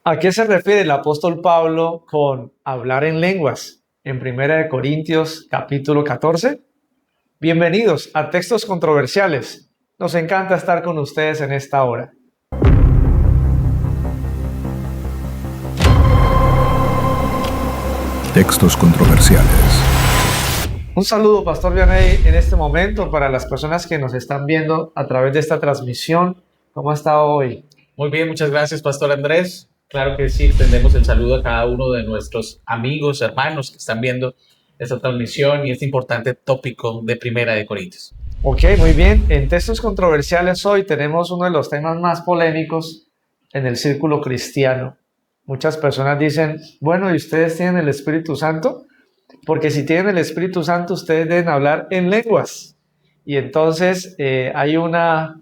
¿A qué se refiere el apóstol Pablo con hablar en lenguas en 1 Corintios capítulo 14? Bienvenidos a Textos Controversiales. Nos encanta estar con ustedes en esta hora. Textos Controversiales. Un saludo, Pastor Vianey, en este momento para las personas que nos están viendo a través de esta transmisión. ¿Cómo ha estado hoy? Muy bien, muchas gracias, Pastor Andrés. Claro que sí, extendemos el saludo a cada uno de nuestros amigos, hermanos que están viendo esta transmisión y este importante tópico de 1 Corintios. Ok, muy bien. En Textos Controversiales hoy tenemos uno de los temas más polémicos en el círculo cristiano. Muchas personas dicen, bueno, ¿y ustedes tienen el Espíritu Santo? Porque si tienen el Espíritu Santo, ustedes deben hablar en lenguas. Y entonces hay una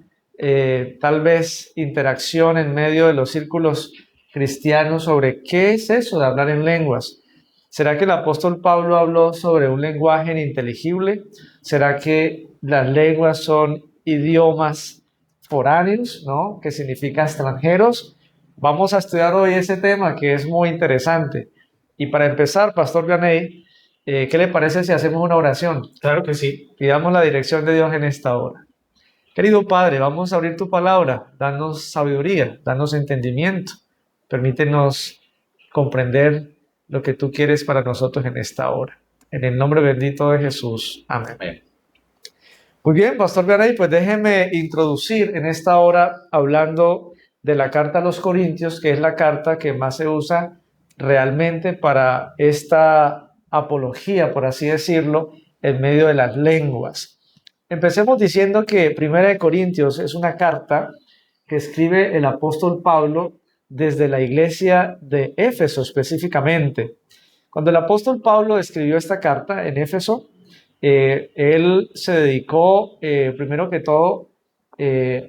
tal vez interacción en medio de los círculos cristianos sobre qué es eso de hablar en lenguas. ¿Será que el apóstol Pablo habló sobre un lenguaje ininteligible? ¿Será que las lenguas son idiomas foráneos, ¿no? Que significa extranjeros? Vamos a estudiar hoy ese tema que es muy interesante. Y para empezar, Pastor Vianey, ¿qué le parece si hacemos una oración? Claro que sí. Pidamos la dirección de Dios en esta hora. Querido Padre, vamos a abrir tu palabra. Danos sabiduría, danos entendimiento. Permítenos comprender lo que tú quieres para nosotros en esta hora. En el nombre bendito de Jesús. Amén. Amén. Muy bien, Pastor Vianey, pues déjeme introducir en esta hora hablando de la carta a los Corintios, que es la carta que más se usa realmente para esta apología, por así decirlo, en medio de las lenguas. Empecemos diciendo que 1 Corintios es una carta que escribe el apóstol Pablo desde la iglesia de Éfeso específicamente. Cuando el apóstol Pablo escribió esta carta en Éfeso, él se dedicó primero que todo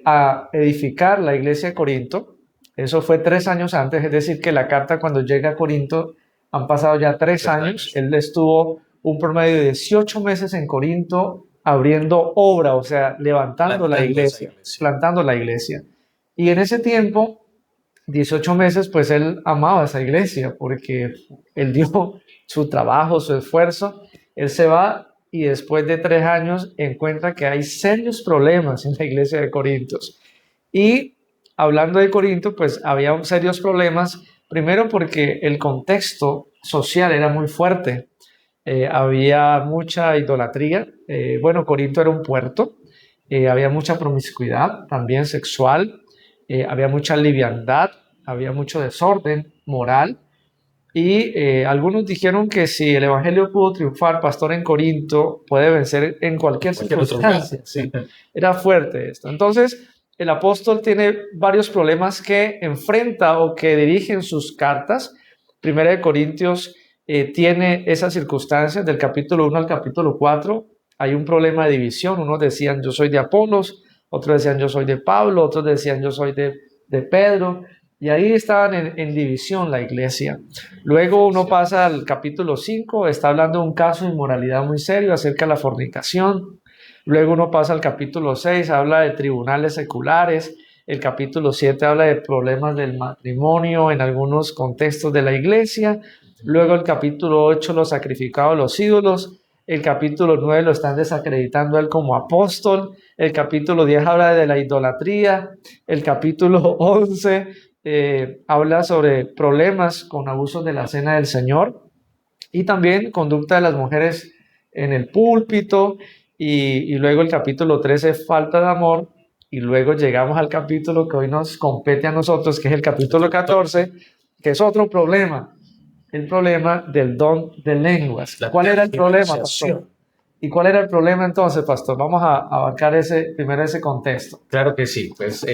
a edificar la iglesia de Corinto. Eso fue 3 años antes, es decir, que la carta cuando llega a Corinto han pasado ya 3 años. Él estuvo un promedio de 18 meses en Corinto abriendo obra, o sea, levantando la iglesia, plantando la iglesia. Y en ese tiempo, 18 meses, pues él amaba esa iglesia porque él dio su trabajo, su esfuerzo. Él se va y después de 3 años encuentra que hay serios problemas en la iglesia de Corintios. Y hablando de Corinto, pues había serios problemas, primero porque el contexto social era muy fuerte. Había mucha idolatría. Bueno, Corinto era un puerto. Había mucha promiscuidad, también sexual. Había mucha liviandad, había mucho desorden moral. Y algunos dijeron que si el evangelio pudo triunfar, pastor, en Corinto, puede vencer en cualquier circunstancia. Sí, era fuerte esto. Entonces, el apóstol tiene varios problemas que enfrenta o que dirige en sus cartas. Primera de Corintios tiene esas circunstancias del capítulo 1 al capítulo 4. Hay un problema de división. Unos decían yo soy de Apolos, otros decían yo soy de Pablo, otros decían yo soy de Pedro. Y ahí estaban en división la iglesia. Luego uno pasa al capítulo 5, está hablando de un caso de inmoralidad muy serio acerca de la fornicación. Luego uno pasa al capítulo 6, habla de tribunales seculares. El capítulo 7 habla de problemas del matrimonio en algunos contextos de la iglesia. Luego el capítulo 8, los sacrificados a los ídolos. El capítulo 9 lo están desacreditando a él como apóstol. El capítulo 10 habla de la idolatría. El capítulo 11 habla sobre problemas con abusos de la cena del Señor y también conducta de las mujeres en el púlpito. Y luego el capítulo 13, falta de amor. Y luego llegamos al capítulo que hoy nos compete a nosotros, que es el capítulo 14, que es otro problema. El problema del don de lenguas. ¿Cuál era el problema, pastor? ¿Y cuál era el problema entonces, pastor? Vamos a abarcar primero ese contexto. Claro que sí. Pues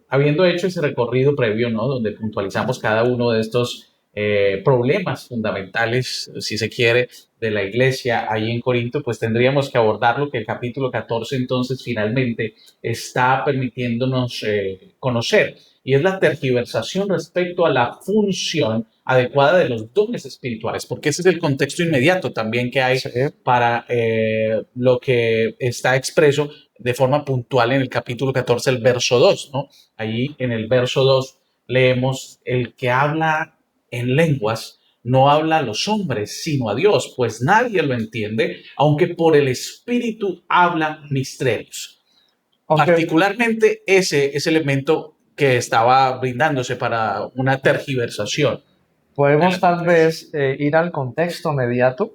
habiendo hecho ese recorrido previo, ¿no? Donde puntualizamos cada uno de estos problemas fundamentales, si se quiere, de la iglesia ahí en Corinto, pues tendríamos que abordar lo que el capítulo 14 entonces finalmente está permitiéndonos conocer, y es la tergiversación respecto a la función adecuada de los dones espirituales, porque ese es el contexto inmediato también que hay para lo que está expreso de forma puntual en el capítulo 14, el verso 2, ¿no? Ahí en el verso 2 leemos: el que habla en lenguas no habla a los hombres, sino a Dios, pues nadie lo entiende, aunque por el Espíritu habla misterios. Aunque Particularmente ese elemento que estaba brindándose para una tergiversación. podemos tal vez ir al contexto inmediato,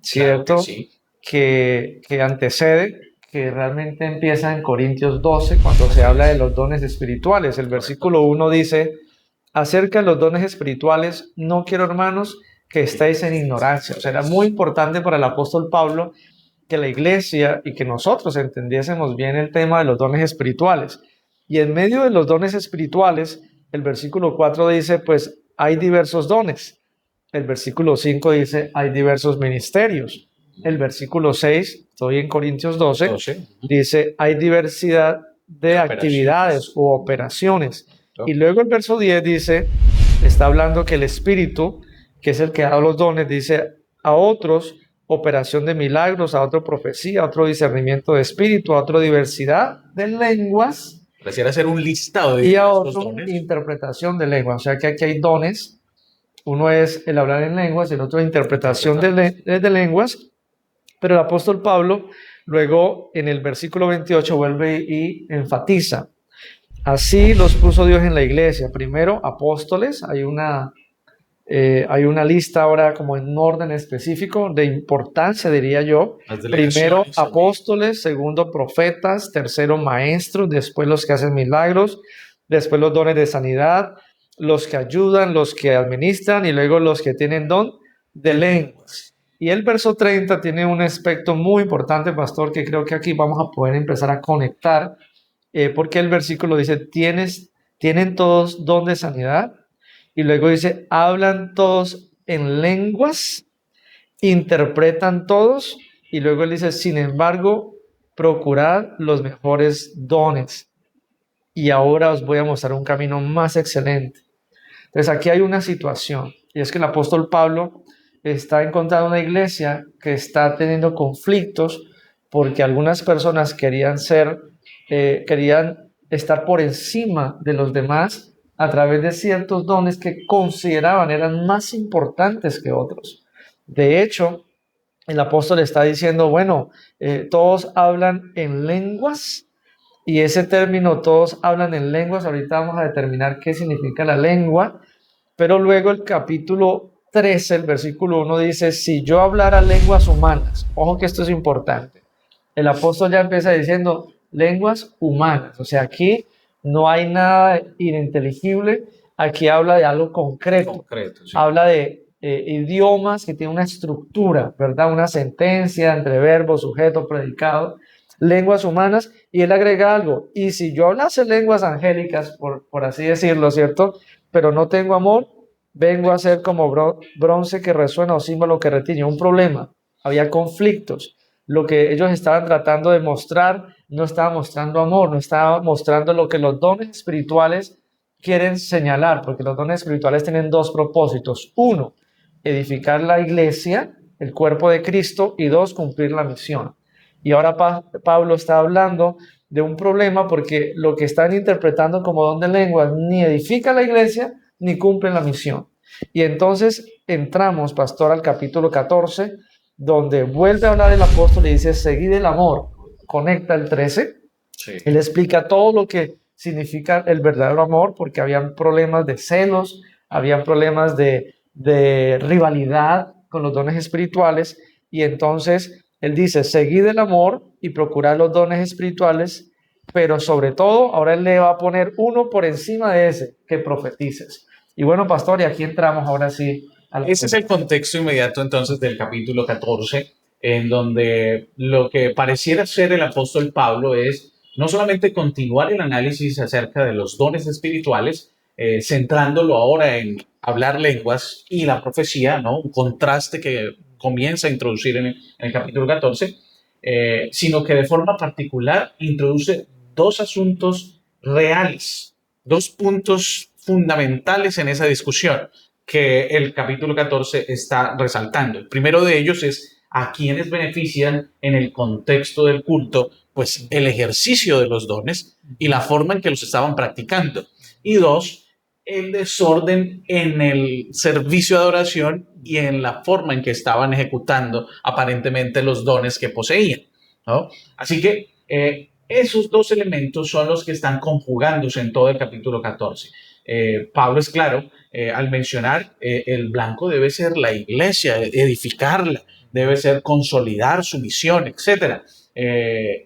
Claro que ¿cierto? sí. Que antecede, que realmente empieza en Corintios 12, cuando se habla de los dones espirituales. El versículo 1 dice: acerca de los dones espirituales, no quiero, hermanos, que estéis en ignorancia. O sea, era muy importante para el apóstol Pablo que la iglesia y que nosotros entendiésemos bien el tema de los dones espirituales. Y en medio de los dones espirituales, el versículo 4 dice, pues hay diversos dones. El versículo 5 dice, hay diversos ministerios. El versículo 6, estoy en Corintios 12, dice, hay diversidad de actividades u operaciones. Y luego el verso 10 dice, está hablando que el Espíritu, que es el que da los dones, dice a otros operación de milagros, a otro profecía, a otro discernimiento de espíritu, a otro diversidad de lenguas. Pareciera ser un listado de y a estos otro dones. Interpretación de lenguas. O sea que aquí hay dones. Uno es el hablar en lenguas y el otro interpretación de lenguas. Pero el apóstol Pablo luego en el versículo 28 vuelve y enfatiza. Así los puso Dios en la iglesia. Primero apóstoles, hay una lista ahora como en orden específico de importancia, diría yo. Primero apóstoles, segundo profetas, tercero maestros, después los que hacen milagros, después los dones de sanidad, los que ayudan, los que administran y luego los que tienen don de lenguas. Y el verso 30 tiene un aspecto muy importante, pastor, que creo que aquí vamos a poder empezar a conectar, porque el versículo dice, ¿tienen todos don de sanidad? Y luego dice, hablan todos en lenguas, interpretan todos. Y luego él dice, sin embargo, procurad los mejores dones. Y ahora os voy a mostrar un camino más excelente. Entonces aquí hay una situación. Y es que el apóstol Pablo está encontrando una iglesia que está teniendo conflictos porque algunas personas querían estar por encima de los demás a través de ciertos dones que consideraban eran más importantes que otros. De hecho, el apóstol está diciendo, bueno, todos hablan en lenguas, y ese término, todos hablan en lenguas, ahorita vamos a determinar qué significa la lengua, pero luego el capítulo 13, el versículo 1 dice, si yo hablara lenguas humanas, ojo que esto es importante, el apóstol ya empieza diciendo lenguas humanas, o sea, aquí no hay nada ininteligible, aquí habla de algo concreto, sí. Habla de idiomas que tienen una estructura, ¿verdad? Una sentencia entre verbo, sujeto, predicado, lenguas humanas, y él agrega algo, y si yo hablase lenguas angélicas, por así decirlo, ¿cierto? Pero no tengo amor, vengo a ser como bronce que resuena o címbalo que retiñe. Un problema, había conflictos. Lo que ellos estaban tratando de mostrar no estaba mostrando amor, no estaba mostrando lo que los dones espirituales quieren señalar, porque los dones espirituales tienen dos propósitos. Uno, edificar la iglesia, el cuerpo de Cristo, y dos, cumplir la misión. Y ahora Pablo está hablando de un problema porque lo que están interpretando como don de lenguas ni edifica la iglesia ni cumple la misión. Y entonces entramos, pastor, al capítulo 14, donde vuelve a hablar el apóstol y dice, seguid el amor. Conecta el 13. Sí. Él explica todo lo que significa el verdadero amor, porque habían problemas de celos, habían problemas de rivalidad con los dones espirituales, y entonces él dice, seguid el amor y procurad los dones espirituales, pero sobre todo, ahora él le va a poner uno por encima de ese, que profetices. Y bueno, pastor, y aquí entramos ahora sí. Ese es el contexto inmediato entonces del capítulo 14, en donde lo que pareciera ser el apóstol Pablo es no solamente continuar el análisis acerca de los dones espirituales, centrándolo ahora en hablar lenguas y la profecía, ¿no? Un contraste que comienza a introducir en el capítulo 14, sino que de forma particular introduce dos asuntos reales, dos puntos fundamentales en esa discusión que el capítulo 14 está resaltando. El primero de ellos es a quienes benefician en el contexto del culto, pues el ejercicio de los dones y la forma en que los estaban practicando. Y dos, el desorden en el servicio de adoración y en la forma en que estaban ejecutando aparentemente los dones que poseían, ¿no? Así que esos dos elementos son los que están conjugándose en todo el capítulo 14. Pablo es claro al mencionar el blanco debe ser la iglesia, edificarla, debe ser consolidar su misión, etc.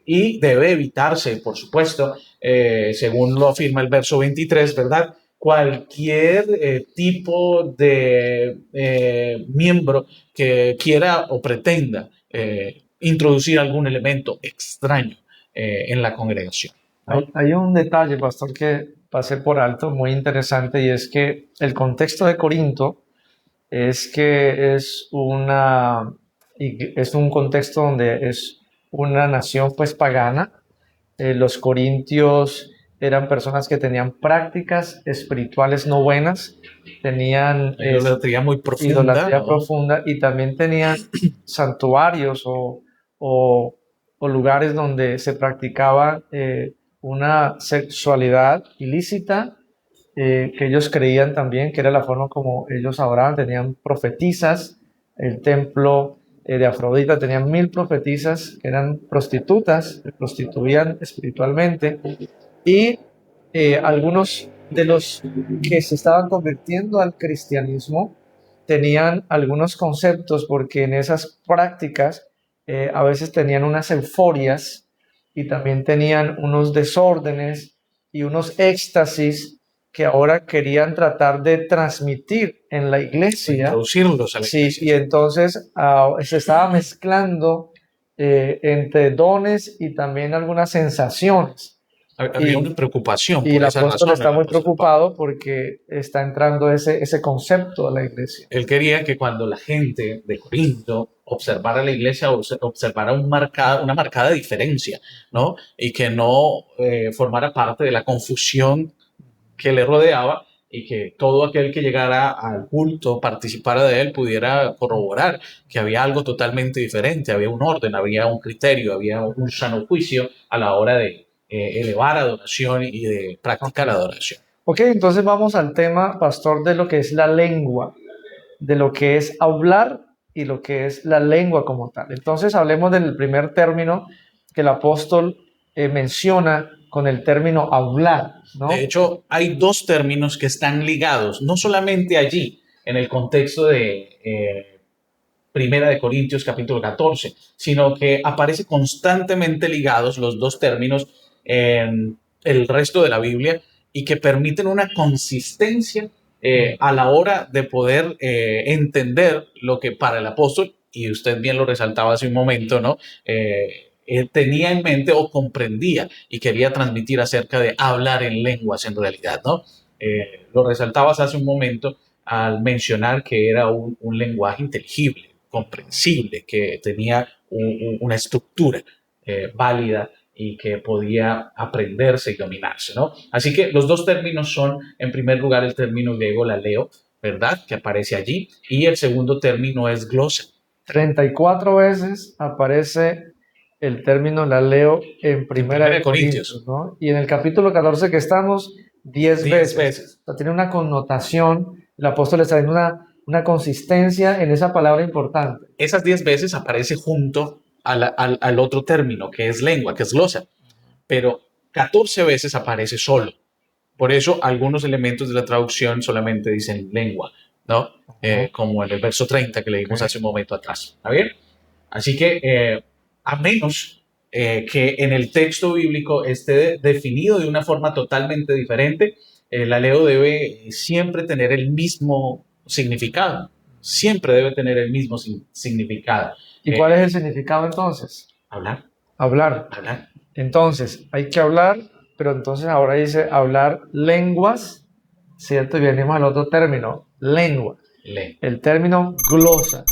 Y debe evitarse, por supuesto, según lo afirma el verso 23, ¿verdad? Cualquier tipo de miembro que quiera o pretenda introducir algún elemento extraño en la congregación, ¿no? Hay un detalle, pastor, que pasé por alto, muy interesante, y es que el contexto de Corinto es que es un contexto donde es una nación pues pagana. Los corintios eran personas que tenían prácticas espirituales no buenas, tenían Idolatría muy profunda, idolatría ¿no? profunda, y también tenían santuarios o lugares donde se practicaba una sexualidad ilícita, que ellos creían también que era la forma como ellos adoraban. Tenían profetisas, el templo de Afrodita tenía 1000 profetisas que eran prostitutas, se prostituían espiritualmente, y algunos de los que se estaban convirtiendo al cristianismo tenían algunos conceptos, porque en esas prácticas a veces tenían unas euforias y también tenían unos desórdenes y unos éxtasis que ahora querían tratar de transmitir en la iglesia. Introducirlos a la iglesia. Sí, y entonces se estaba mezclando entre dones y también algunas sensaciones. Había una preocupación Y por el esa apóstol razón. está muy preocupado porque está entrando ese concepto a la iglesia. Él quería que cuando la gente de Corinto observara la iglesia, observara una marcada diferencia, ¿no? Y que no formara parte de la confusión que le rodeaba, y que todo aquel que llegara al culto, participara de él, pudiera corroborar que había algo totalmente diferente, había un orden, había un criterio, había un sano juicio a la hora de elevar adoración y de practicar adoración. Ok, entonces vamos al tema, pastor, de lo que es la lengua, de lo que es hablar y lo que es la lengua como tal. Entonces hablemos del primer término que el apóstol menciona con el término hablar, ¿no? De hecho, hay dos términos que están ligados, no solamente allí, en el contexto de Primera de Corintios capítulo 14, sino que aparece constantemente ligados los dos términos en el resto de la Biblia, y que permiten una consistencia a la hora de poder entender lo que para el apóstol, y usted bien lo resaltaba hace un momento, ¿no? Él tenía en mente o comprendía y quería transmitir acerca de hablar en lenguas en realidad, ¿no? Lo resaltabas hace un momento al mencionar que era un lenguaje inteligible, comprensible, que tenía una estructura válida y que podía aprenderse y dominarse, ¿no? Así que los dos términos son, en primer lugar, el término griego laleo, ¿verdad?, que aparece allí, y el segundo término es glosa. 34 veces aparece el término laleo en Primera de Corintios, ¿no? Y en el capítulo 14 que estamos, 10 veces. O sea, tiene una connotación, el apóstol está en una consistencia en esa palabra importante. Esas 10 veces aparece junto al otro término, que es lengua, que es glosa, pero 14 veces aparece solo. Por eso algunos elementos de la traducción solamente dicen lengua, ¿no? Como en el verso 30 que leímos hace un momento atrás. ¿Está bien? Así que a menos que en el texto bíblico esté definido de una forma totalmente diferente, el laleo debe siempre tener el mismo significado. Siempre debe tener el mismo significado. ¿Y cuál es el significado entonces? Hablar. Hablar. Hablar. Entonces, hay que hablar, pero entonces ahora dice hablar lenguas, ¿cierto? Y venimos al otro término, lengua. El término glosa,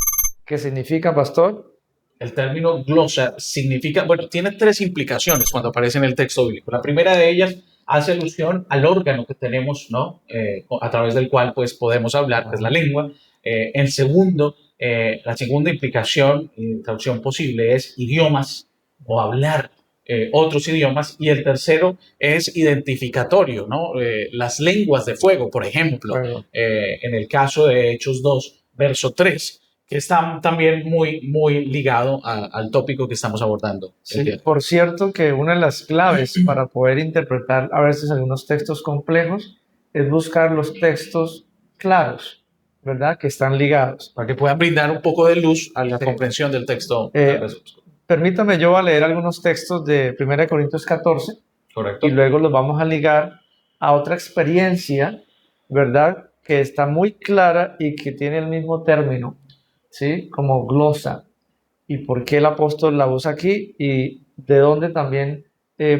¿qué significa, pastor? El término glosa significa, bueno, tiene tres implicaciones cuando aparece en el texto bíblico. La primera de ellas hace alusión al órgano que tenemos, ¿no? A través del cual pues podemos hablar, que es la lengua. La segunda implicación y traducción posible es idiomas o hablar otros idiomas, y el tercero es identificatorio, ¿no? Las lenguas de fuego, por ejemplo, Bueno, en el caso de Hechos 2, verso 3, que está también muy ligado al tópico que estamos abordando. sí, por cierto que una de las claves para poder interpretar a veces algunos textos complejos es buscar los textos claros, ¿verdad? Que están ligados. Para que puedan brindar un poco de luz a la Sí. comprensión del texto. Permítame, yo voy a leer algunos textos de 1 Corintios 14 Correcto. y luego los vamos a ligar a otra experiencia, ¿verdad? Que está muy clara y que tiene el mismo término, ¿sí? Como glosa. Y por qué el apóstol la usa aquí y de dónde también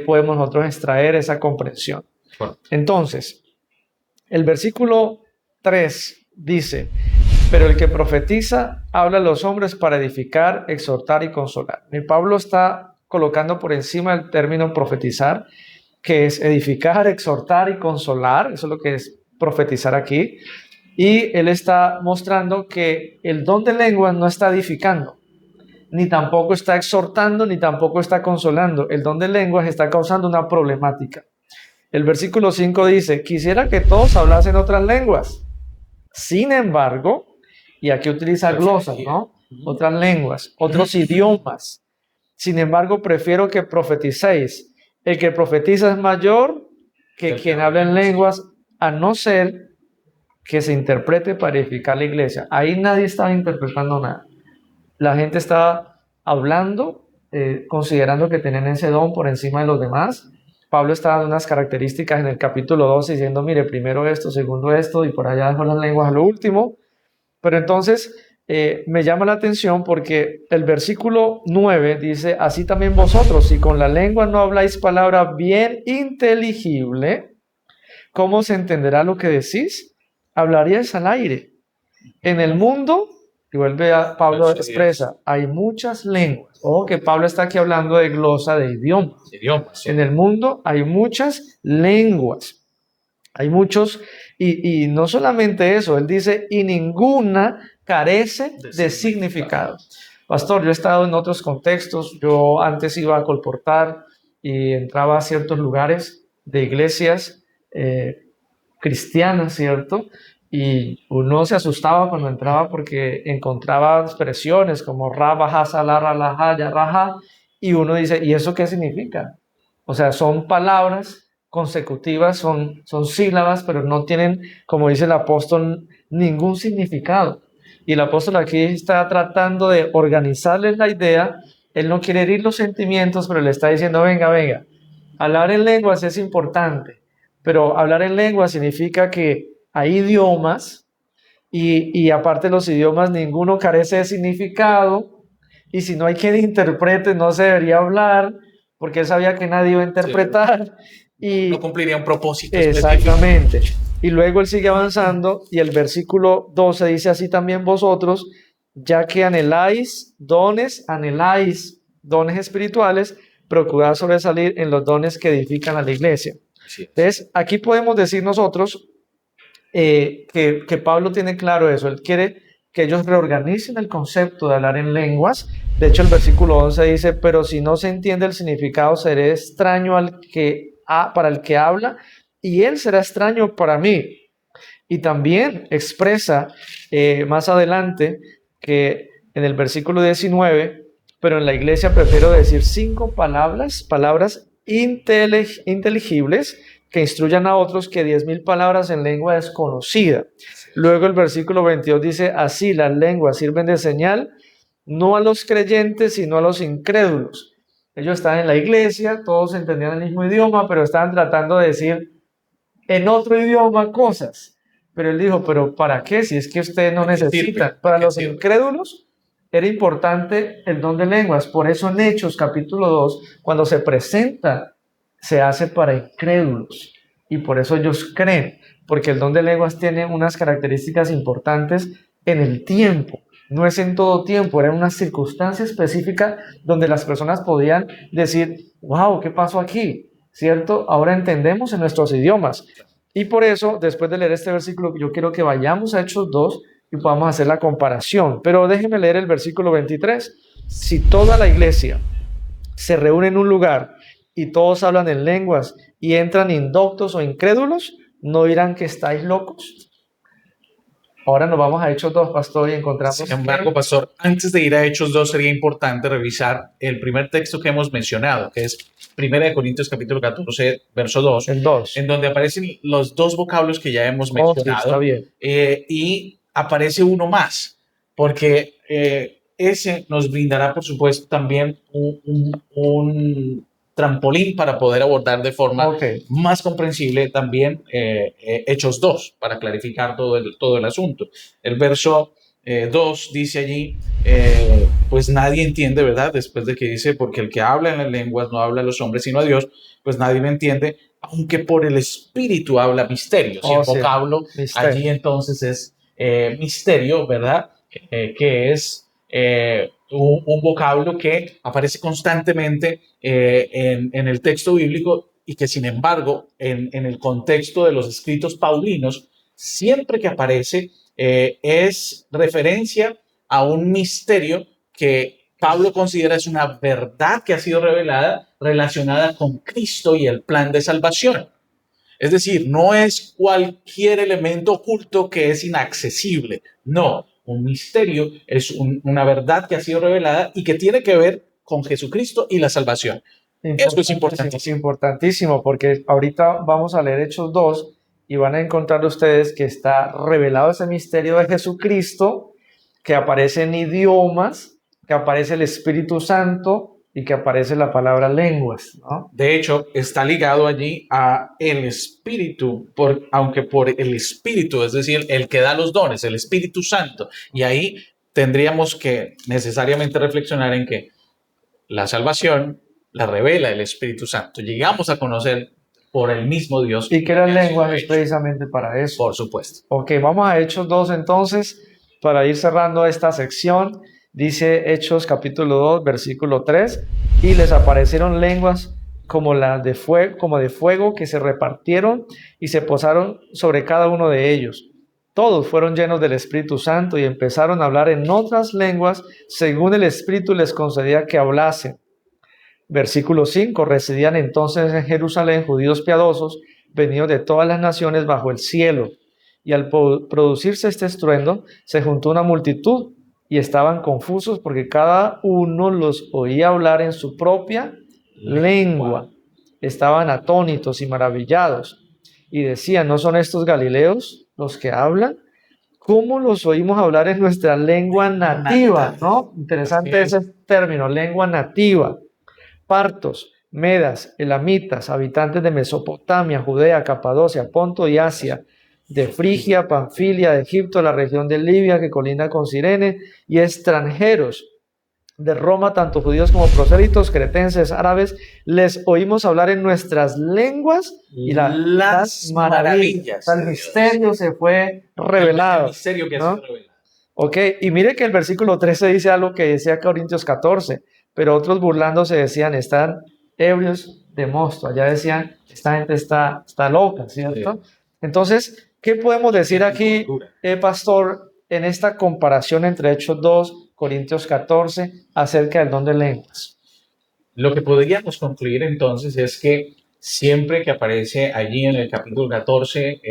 podemos nosotros extraer esa comprensión. Correcto. Entonces, el versículo 3 dice: pero el que profetiza habla a los hombres para edificar, exhortar y consolar. Y Pablo está colocando por encima el término profetizar, que es edificar, exhortar y consolar. Eso es lo que es profetizar aquí. Y él está mostrando que el don de lenguas no está edificando, ni tampoco está exhortando, ni tampoco está consolando. El don de lenguas está causando una problemática. El versículo 5 dice: quisiera que todos hablasen otras lenguas. Sin embargo, y aquí utiliza glosas, ¿no? Otras lenguas, otros idiomas. Sin embargo, prefiero que profeticéis. El que profetiza es mayor que quien habla en lenguas, a no ser que se interprete para edificar la iglesia. Ahí nadie estaba interpretando nada. La gente estaba hablando, considerando que tenían ese don por encima de los demás. Pablo está dando unas características en el capítulo 12 diciendo: mire, primero esto, segundo esto, y por allá dejó las lenguas a lo último. Pero entonces me llama la atención porque el versículo 9 dice: así también vosotros, si con la lengua no habláis palabra bien inteligible, ¿cómo se entenderá lo que decís? Hablaríais al aire. En el mundo, y vuelve a Pablo expresa, hay muchas lenguas. Ojo que Pablo está aquí hablando de glosa, de idiomas. Idiomas. En el mundo hay muchas lenguas. Hay muchos, y no solamente eso, él dice, y ninguna carece de significado. Pastor, yo he estado en otros contextos. Yo antes iba a colportar y entraba a ciertos lugares de iglesias cristianas, ¿cierto? Y uno se asustaba cuando entraba porque encontraba expresiones como ra, baja, salar, alaja, yarraja, y uno dice, ¿y eso qué significa? O sea, son palabras consecutivas, son sílabas, pero no tienen, como dice el apóstol, ningún significado. Y el apóstol aquí está tratando de organizarles la idea. Él no quiere herir los sentimientos, pero le está diciendo, venga, hablar en lenguas es importante, pero hablar en lenguas significa que hay idiomas y aparte de los idiomas ninguno carece de significado, y si no hay quien interprete no se debería hablar porque él sabía que nadie iba a interpretar. Y no cumpliría un propósito exactamente específico. Y luego él sigue avanzando y el versículo 12 dice: así también vosotros, ya que anheláis dones espirituales, procurad sobresalir en los dones que edifican a la iglesia. Sí. Entonces aquí podemos decir nosotros que Pablo tiene claro eso. Él quiere que ellos reorganicen el concepto de hablar en lenguas. De hecho, el versículo 11 dice: pero si no se entiende el significado, seré extraño para el que habla, y él será extraño para mí. Y también expresa más adelante que en el versículo 19, pero en la iglesia prefiero decir 5 palabras inteligibles que instruyan a otros que 10,000 palabras en lengua desconocida. Luego el versículo 22 dice: así las lenguas sirven de señal, no a los creyentes, sino a los incrédulos. Ellos estaban en la iglesia, todos entendían el mismo idioma, pero estaban tratando de decir en otro idioma cosas. Pero él dijo: pero ¿para qué? Si es que ustedes no necesitan. Para los incrédulos era importante el don de lenguas. Por eso en Hechos capítulo 2, cuando se presenta, se hace para incrédulos. Y por eso ellos creen, porque el don de lenguas tiene unas características importantes en el tiempo. No es en todo tiempo, era una circunstancia específica donde las personas podían decir: wow, ¿qué pasó aquí? ¿Cierto? Ahora entendemos en nuestros idiomas. Y por eso, después de leer este versículo, yo quiero que vayamos a Hechos 2 y podamos hacer la comparación. Pero déjenme leer el versículo 23. Si toda la iglesia se reúne en un lugar y todos hablan en lenguas y entran indoctos o incrédulos, ¿no dirán que estáis locos? Ahora nos vamos a Hechos 2, pastor, y encontramos... Sin embargo, pastor, antes de ir a Hechos 2 sería importante revisar el primer texto que hemos mencionado, que es 1 Corintios capítulo 14, verso 2, el 2. en donde aparecen los dos vocablos que ya hemos Sí, mencionado. está bien. Y aparece uno más, porque ese nos brindará, por supuesto, también un trampolín para poder abordar de forma más comprensible también Hechos 2, para clarificar todo el asunto. El verso 2 dice allí, pues nadie entiende, ¿verdad? Después de que dice, porque el que habla en las lenguas no habla a los hombres sino a Dios, pues nadie me entiende, aunque por el Espíritu habla misterios. Y el vocablo allí entonces es misterio, ¿verdad? Que es un vocablo que aparece constantemente en el texto bíblico y que sin embargo en el contexto de los escritos paulinos siempre que aparece es referencia a un misterio que Pablo considera es una verdad que ha sido revelada relacionada con Cristo y el plan de salvación. Es decir, no es cualquier elemento oculto que es inaccesible, no. Un misterio es una verdad que ha sido revelada y que tiene que ver con Jesucristo y la salvación. Eso es importantísimo. Es importantísimo porque ahorita vamos a leer Hechos 2 y van a encontrar ustedes que está revelado ese misterio de Jesucristo, que aparece en idiomas, que aparece el Espíritu Santo y que aparece la palabra lenguas, ¿no? De hecho, está ligado allí a el Espíritu, aunque por el Espíritu, es decir, el que da los dones, el Espíritu Santo. Y ahí tendríamos que necesariamente reflexionar en que la salvación la revela el Espíritu Santo. Llegamos a conocer por el mismo Dios. Y que las lenguas es precisamente para eso. Por supuesto. Ok, vamos a Hechos 2 entonces, para ir cerrando esta sección. Dice Hechos capítulo 2, versículo 3, y les aparecieron lenguas como de fuego que se repartieron y se posaron sobre cada uno de ellos. Todos fueron llenos del Espíritu Santo y empezaron a hablar en otras lenguas según el Espíritu les concedía que hablasen. Versículo 5, residían entonces en Jerusalén judíos piadosos, venidos de todas las naciones bajo el cielo. Y al producirse este estruendo, se juntó una multitud y estaban confusos porque cada uno los oía hablar en su propia lengua. Estaban atónitos y maravillados y decían, ¿no son estos galileos los que hablan? ¿Cómo los oímos hablar en nuestra lengua nativa? ¿No? Interesante ese término, lengua nativa. Partos, medas, elamitas, habitantes de Mesopotamia, Judea, Capadocia, Ponto y Asia, de Frigia, Panfilia, de Egipto, la región de Libia que colinda con Cirene, y extranjeros de Roma, tanto judíos como prosélitos, cretenses, árabes, les oímos hablar en nuestras lenguas y las maravillas. El misterio se fue revelado. El misterio que ¿no? se revelado. Ok, y mire que el versículo 13 dice algo que decía Corintios 14, pero otros burlándose decían, están ebrios de mosto. Allá decían, esta gente está loca, ¿cierto? Sí. Entonces, ¿qué podemos decir aquí, pastor, en esta comparación entre Hechos 2, Corintios 14, acerca del don de lenguas? Lo que podríamos concluir entonces es que siempre que aparece allí en el capítulo 14,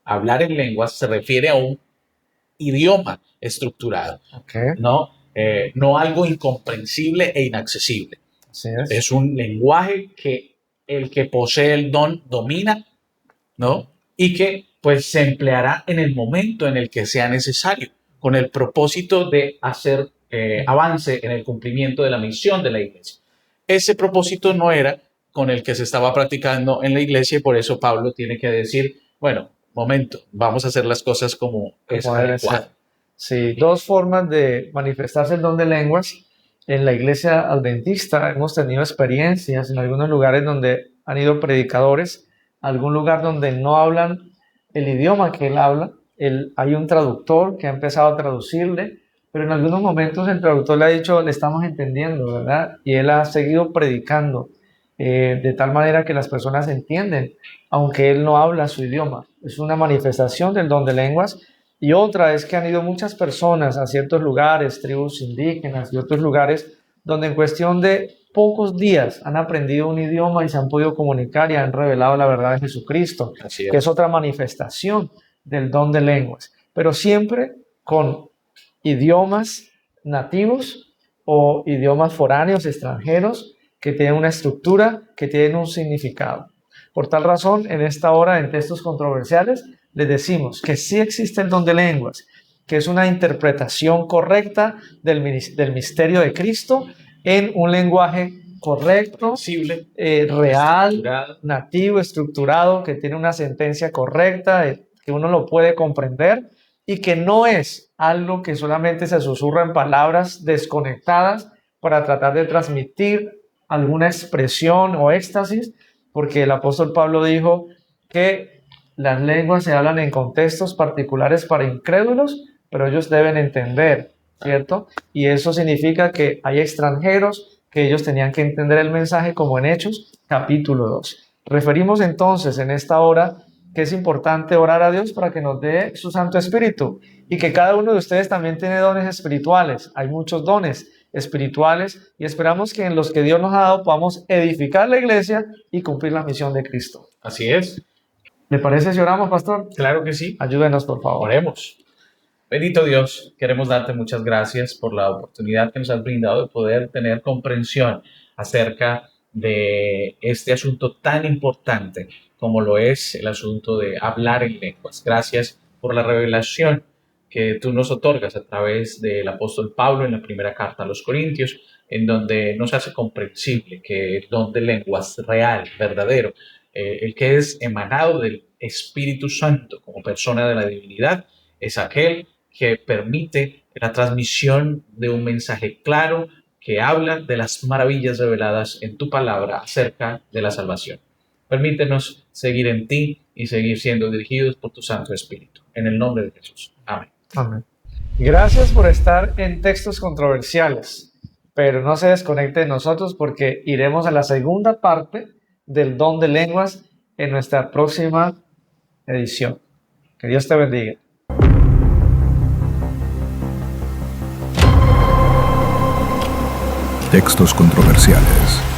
hablar en lenguas se refiere a un idioma estructurado, no algo incomprensible e inaccesible. Es un lenguaje que el que posee el don domina, ¿no? Y que pues se empleará en el momento en el que sea necesario, con el propósito de hacer avance en el cumplimiento de la misión de la iglesia. Ese propósito no era con el que se estaba practicando en la iglesia y por eso Pablo tiene que decir, bueno, momento, vamos a hacer las cosas como es adecuado. Sí, dos formas de manifestarse el don de lenguas. En la iglesia adventista hemos tenido experiencias en algunos lugares donde han ido predicadores, algún lugar donde no hablan el idioma que él habla, hay un traductor que ha empezado a traducirle, pero en algunos momentos el traductor le ha dicho, le estamos entendiendo, ¿verdad? Y él ha seguido predicando de tal manera que las personas entienden, aunque él no habla su idioma. Es una manifestación del don de lenguas. Y otra es que han ido muchas personas a ciertos lugares, tribus indígenas y otros lugares, donde en cuestión de pocos días han aprendido un idioma y se han podido comunicar y han revelado la verdad de Jesucristo, Así es. que es otra manifestación del don de lenguas, pero siempre con idiomas nativos o idiomas foráneos, extranjeros, que tienen una estructura, que tienen un significado. Por tal razón, en esta hora, en textos controversiales, les decimos que sí existe el don de lenguas, que es una interpretación correcta del misterio de Cristo en un lenguaje correcto, Posible, real, estructurado. nativo, estructurado, que tiene una sentencia correcta, que uno lo puede comprender y que no es algo que solamente se susurra en palabras desconectadas para tratar de transmitir alguna expresión o éxtasis, porque el apóstol Pablo dijo que las lenguas se hablan en contextos particulares para incrédulos, pero ellos deben entender, ¿cierto? Y eso significa que hay extranjeros que ellos tenían que entender el mensaje, como en Hechos capítulo 2. Referimos entonces en esta hora que es importante orar a Dios para que nos dé su Santo Espíritu y que cada uno de ustedes también tiene dones espirituales. Hay muchos dones espirituales y esperamos que en los que Dios nos ha dado podamos edificar la iglesia y cumplir la misión de Cristo. Así es. ¿Le parece si oramos, pastor? Claro que sí. Ayúdenos, por favor. Oremos. Bendito Dios, queremos darte muchas gracias por la oportunidad que nos has brindado de poder tener comprensión acerca de este asunto tan importante como lo es el asunto de hablar en lenguas. Gracias por la revelación que tú nos otorgas a través del apóstol Pablo en la primera carta a los Corintios, en donde nos hace comprensible que el don de lenguas real, verdadero, el que es emanado del Espíritu Santo como persona de la divinidad, es aquel que permite la transmisión de un mensaje claro que habla de las maravillas reveladas en tu palabra acerca de la salvación. Permítenos seguir en ti y seguir siendo dirigidos por tu Santo Espíritu. En el nombre de Jesús. Amén. Amén. Gracias por estar en textos controversiales, pero no se desconecte de nosotros porque iremos a la segunda parte del don de lenguas en nuestra próxima edición. Que Dios te bendiga. Textos controversiales.